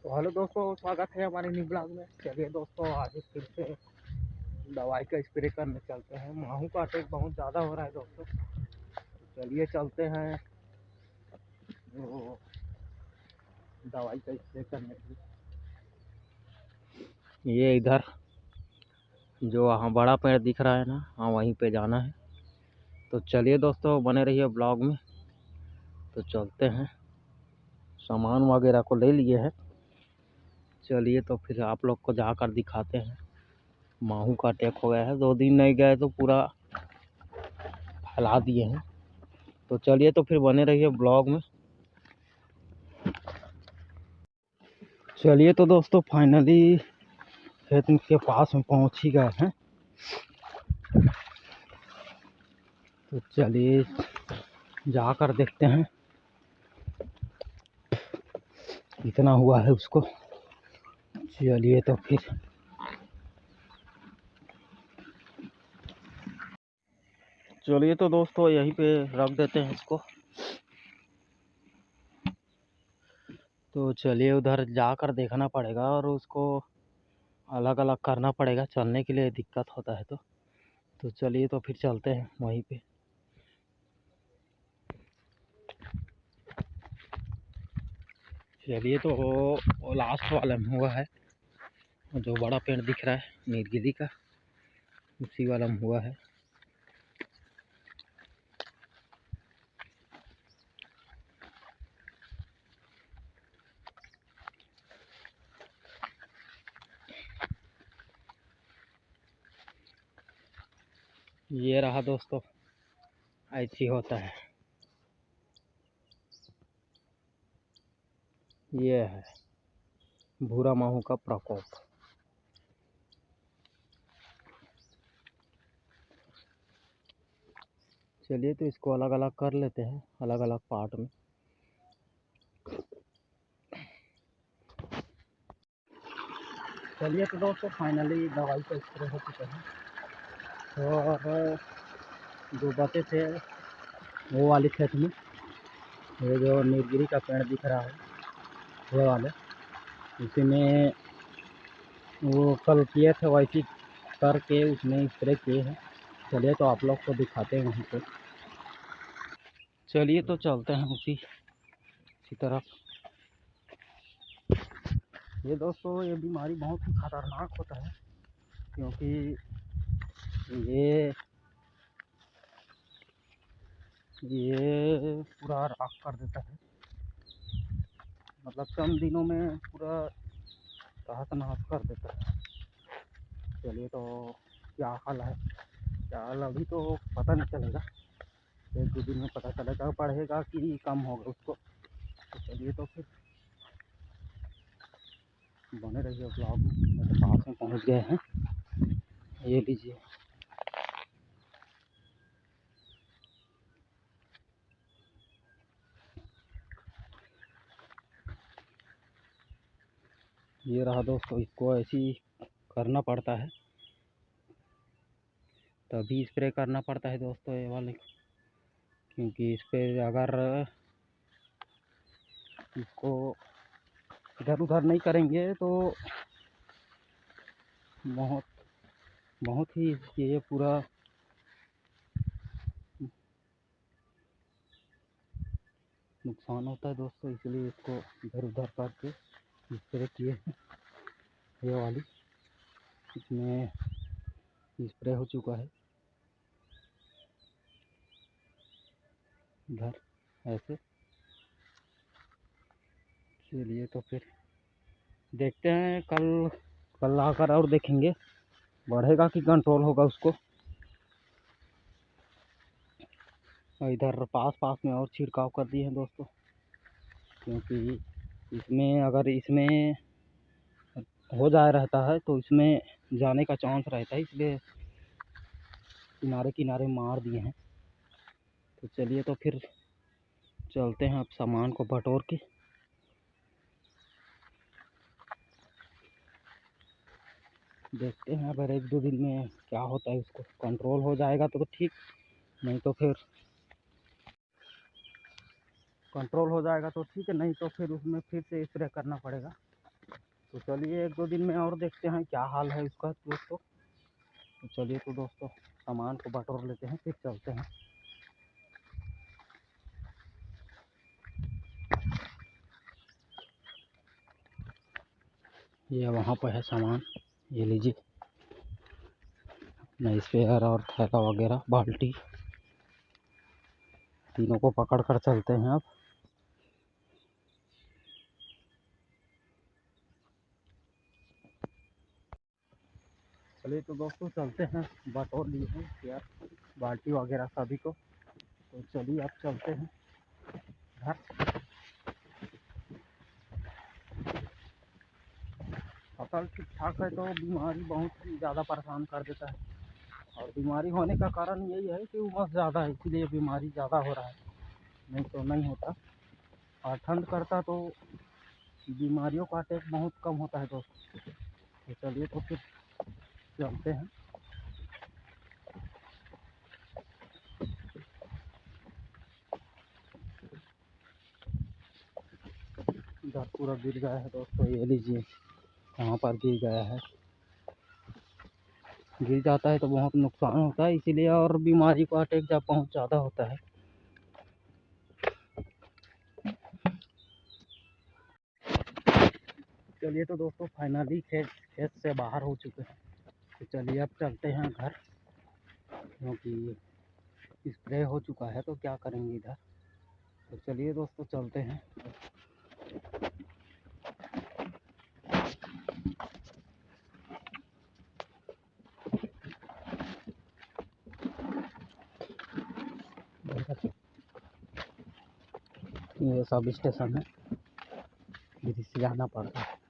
तो हेलो दोस्तों, स्वागत है हमारे न्यू ब्लॉग में। चलिए दोस्तों, आज फिर से दवाई का स्प्रे करने चलते हैं। माहू का अटैक बहुत ज़्यादा हो रहा है दोस्तों। तो चलिए चलते हैं वो दवाई का स्प्रे करने के लिए। ये इधर जो वहाँ बड़ा पेड़ दिख रहा है ना, हाँ वहीं पे जाना है। तो चलिए दोस्तों, बने रहिए ब्लॉग में। तो चलते हैं, सामान वगैरह को ले लिए हैं। चलिए तो फिर आप लोग को जाकर दिखाते हैं। माहू का अटैक हो गया है, 2 दिन नहीं गए तो पूरा फैला दिए हैं। तो चलिए तो फिर बने रहिए ब्लॉग में। चलिए तो दोस्तों, फाइनली खेत के पास में पहुंच ही गए हैं। तो चलिए जाकर देखते हैं कितना हुआ है उसको। चलिए तो फिर चलिए तो दोस्तों, यहीं पे रख देते हैं इसको। तो चलिए उधर जाकर देखना पड़ेगा और उसको अलग अलग करना पड़ेगा, चलने के लिए दिक्कत होता है। तो चलिए तो फिर चलते हैं वहीं पे। चलिए तो वो लास्ट वाला में हुआ है, जो बड़ा पेड़ दिख रहा है नीलगिरी का, उसी वाला में हुआ है। ये रहा दोस्तों, ऐसी होता है। ये है भूरा माहू का प्रकोप। चलिए तो इसको अलग अलग कर लेते हैं, अलग अलग पार्ट में। चलिए तो दोस्तों, फाइनली दवाई का स्प्रे हो चुका है। और जो बचे थे वो वाले खेत में, ये जो नीलगिरी का पेड़ दिख रहा है, ये वाले, उसी में वो कल किए थे, वैसे करके उसमें स्प्रे किए हैं। चलिए तो आप लोग को दिखाते हैं वहीं पे। चलिए तो चलते हैं उसी तरफ। ये दोस्तों, ये बीमारी बहुत ही खतरनाक होता है, क्योंकि ये पूरा राख कर देता है। मतलब कम दिनों में पूरा तहस नहस कर देता है। चलिए तो क्या हाल है, क्या हाल अभी तो पता नहीं चलेगा, 1-2 दिन में पता चलेगा, बढ़ेगा कि कम होगा उसको। तो चलिए तो फिर बने रहिए ब्लॉग में। तो पास में पहुंच गए हैं, ये लीजिए। ये रहा दोस्तों, इसको ऐसे ही करना पड़ता है, तभी स्प्रे करना पड़ता है दोस्तों ये वाले, क्योंकि इस पर अगर इसको इधर उधर नहीं करेंगे तो बहुत बहुत ही ये पूरा नुकसान होता है दोस्तों। इसलिए इसको इधर उधर करके स्प्रे किए हैं। ये वाली इसमें स्प्रे हो चुका है इधर ऐसे। चलिए तो फिर देखते हैं, कल आकर और देखेंगे बढ़ेगा कि कंट्रोल होगा उसको। और इधर पास पास में और छिड़काव कर दिए हैं दोस्तों, क्योंकि इसमें अगर इसमें हो जा रहता है तो इसमें जाने का चांस रहता है, इसलिए किनारे किनारे मार दिए हैं। तो चलिए तो फिर चलते हैं, अब सामान को बटोर के देखते हैं। अगर 1-2 दिन में क्या होता है, उसको कंट्रोल हो जाएगा तो ठीक, नहीं तो फिर कंट्रोल हो जाएगा तो ठीक है, नहीं तो फिर उसमें फिर से स्प्रे करना पड़ेगा। तो चलिए 1-2 दिन में और देखते हैं क्या हाल है इसका दोस्तों। तो चलिए तो दोस्तों सामान को बटोर लेते हैं फिर चलते हैं। ये वहाँ पर है सामान, ये लीजिए अपना स्पेयर और थैला वगैरह बाल्टी, तीनों को पकड़ कर चलते हैं अब। चलिए तो दोस्तों चलते हैं, बटोर लिए हैं स्पेयर बाल्टी वगैरह सभी को। तो चलिए अब चलते हैं घर। फसल ठीक ठाक है तो बीमारी बहुत ज़्यादा परेशान कर देता है, और बीमारी होने का कारण यही है कि उमस ज़्यादा है, इसीलिए बीमारी ज़्यादा हो रहा है, नहीं तो नहीं होता। और ठंड करता तो बीमारियों का अटैक बहुत कम होता है दोस्तों। तो चलिए तो फिर चलते हैं। इधर पूरा गिर गया है दोस्तों, ये लीजिए वहाँ पर गिर गया है। गिर जाता है तो बहुत नुकसान होता है इसीलिए, और बीमारी का अटैक जब बहुत ज़्यादा होता है। चलिए तो दोस्तों फाइनली खेत से बाहर हो चुके हैं। तो चलिए अब चलते हैं घर, क्योंकि स्प्रे हो चुका है तो क्या करेंगे इधर। तो चलिए दोस्तों चलते हैं। ये सब स्टेशन है, इधर से जाना पड़ता है।